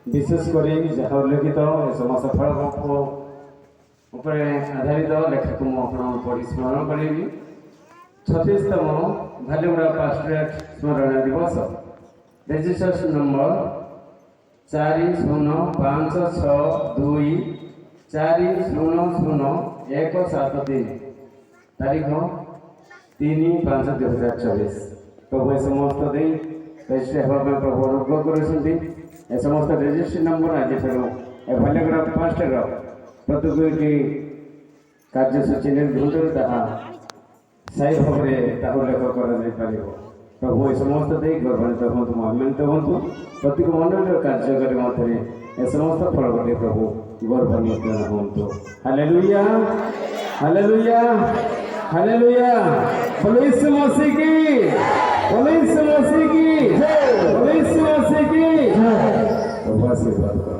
विशेषकर जहाँ उल्लेखित समस्त फल आधारित लेखा को पढ़ी स्मरण करी 36तम भालुगड़ा पास्टरेट स्मरण दिवस रेजिस्ट्रेशन नंबर 405624000173 तारीख 3/5/2024 प्रभु समस्त दे रजिस्टर होगा प्रभु अनुग्रह कर समस्त रेजिस्ट्रेशन नंबर आज भालुगड़ा पास्टर प्रतियोगी कार्यसूची निर्घुंटू सही भाव में उल्लेख कर प्रभु ये समस्त दे गौरवान्वित हूँ महिमान्वित हूँ प्रत्येक मंडल कार्यकारी मध्य ए समस्त फल घटे प्रभु गौरवान्वित हूँ। Hallelujah hallelujah hallelujah. बोलो यीशु मसीह की, बोलो यीशु मसीह की, बोलो यीशु मसीह की। प्रभु आशीर्वाद करो।